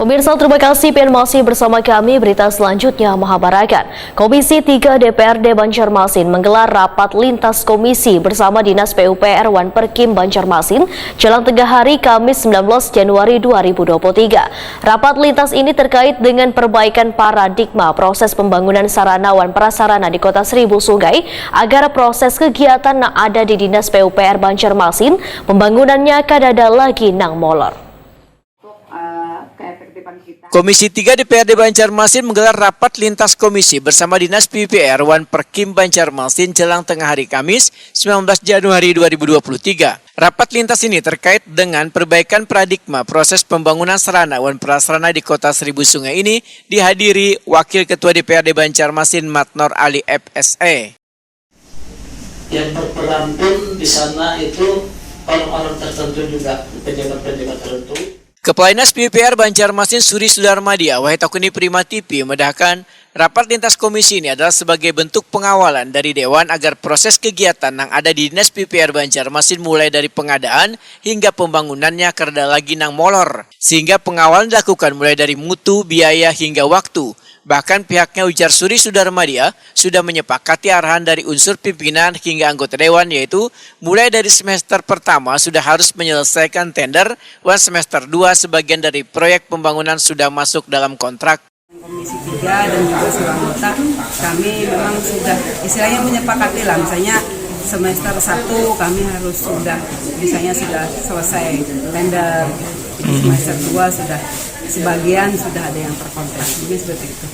Pemirsa, terima kasih masih bersama kami. Berita selanjutnya, Mahabarakan. Komisi 3 DPRD Banjarmasin menggelar rapat lintas komisi bersama Dinas PUPR Wan Perkim Banjarmasin jelang tengah hari Kamis 19 Januari 2023. Rapat lintas ini terkait dengan perbaikan paradigma proses pembangunan sarana wan prasarana di Kota Seribu Sungai agar proses kegiatan yang ada di Dinas PUPR Banjarmasin pembangunannya kadada lagi nang molor. Komisi 3 DPRD Banjarmasin menggelar rapat lintas komisi bersama Dinas PUPR Wan Perkim Banjarmasin jelang tengah hari Kamis 19 Januari 2023. Rapat lintas ini terkait dengan perbaikan paradigma proses pembangunan sarana wan prasarana di Kota Seribu Sungai ini dihadiri Wakil Ketua DPRD Banjarmasin Matnor Ali FSE. Yang berperan pun di sana itu orang-orang tertentu juga, pejabat-pejabat tertentu. Kepala Dinas PUPR Banjarmasin Suri Sudarmadia Wahitakuni Prima TV memedahkan rapat lintas komisi ini adalah sebagai bentuk pengawalan dari Dewan agar proses kegiatan yang ada di Dinas PUPR Banjarmasin mulai dari pengadaan hingga pembangunannya kerda lagi nang molor. Sehingga pengawalan dilakukan mulai dari mutu, biaya hingga waktu. Bahkan pihaknya, ujar Suri Sudarmadia, sudah menyepakati arahan dari unsur pimpinan hingga anggota Dewan, yaitu mulai dari semester pertama sudah harus menyelesaikan tender, dan semester 2 sebagian dari proyek pembangunan sudah masuk dalam kontrak. Komisi 3 dan juga seluruh anggota kami memang sudah istilahnya menyepakati lah, misalnya semester 1 kami harus sudah selesai tender, semester 2 sudah sebagian sudah ada yang terkontrak, mungkin seperti itu.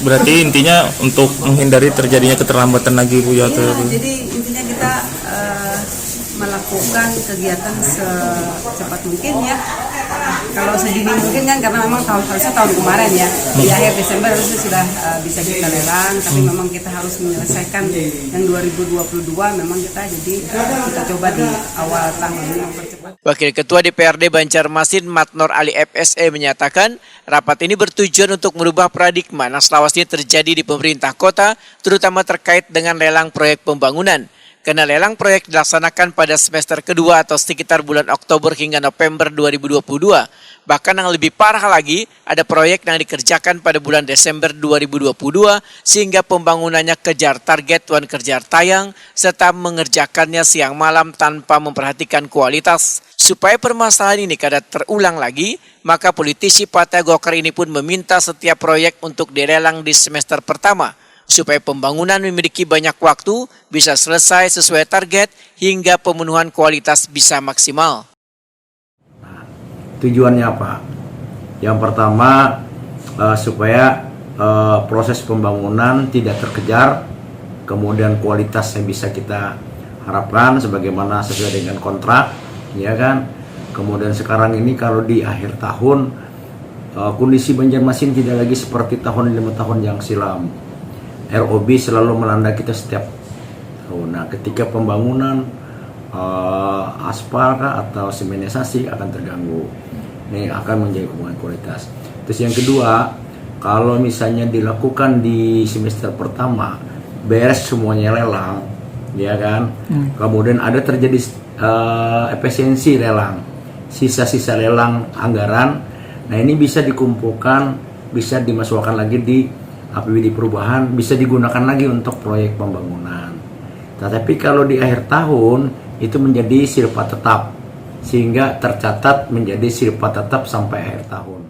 Berarti intinya untuk menghindari terjadinya keterlambatan lagi, Bu, ya? Jadi intinya kita melakukan kegiatan secepat mungkin ya. Kalau sedini mungkin kan, karena memang harusnya tahun kemarin ya, di akhir Desember harusnya sudah bisa kita lelang, tapi memang kita harus menyelesaikan yang 2022, memang kita coba di awal tahun ini mempercepat. Wakil Ketua DPRD Banjarmasin Matnor Ali FSE menyatakan rapat ini bertujuan untuk merubah paradigma yang selama ini terjadi di pemerintah kota, terutama terkait dengan lelang proyek pembangunan. Karena lelang proyek dilaksanakan pada semester kedua atau sekitar bulan Oktober hingga November 2022. Bahkan yang lebih parah lagi, ada proyek yang dikerjakan pada bulan Desember 2022 sehingga pembangunannya kejar target wan kejar tayang serta mengerjakannya siang malam tanpa memperhatikan kualitas. Supaya permasalahan ini kada terulang lagi, maka politisi Partai Golkar ini pun meminta setiap proyek untuk dilelang di semester pertama, supaya pembangunan memiliki banyak waktu, bisa selesai sesuai target, hingga pemenuhan kualitas bisa maksimal. Tujuannya apa? Yang pertama, supaya proses pembangunan tidak terkejar, kemudian kualitasnya bisa kita harapkan sebagaimana sesuai dengan kontrak, ya kan? Kemudian sekarang ini kalau di akhir tahun, kondisi Banjarmasin tidak lagi seperti tahun 5 tahun yang silam. ROB selalu melanda kita setiap tahun. Nah, ketika pembangunan aspal atau semenisasi akan terganggu, ini akan menjadi hubungan kualitas. Terus yang kedua, kalau misalnya dilakukan di semester pertama, beres semuanya lelang, ya kan? Kemudian ada terjadi efisiensi lelang, sisa-sisa lelang anggaran. Nah, ini bisa dikumpulkan, bisa dimasukkan lagi di APBD perubahan, bisa digunakan lagi untuk proyek pembangunan. Tetapi kalau di akhir tahun itu menjadi silpa tetap, sehingga tercatat menjadi silpa tetap sampai akhir tahun.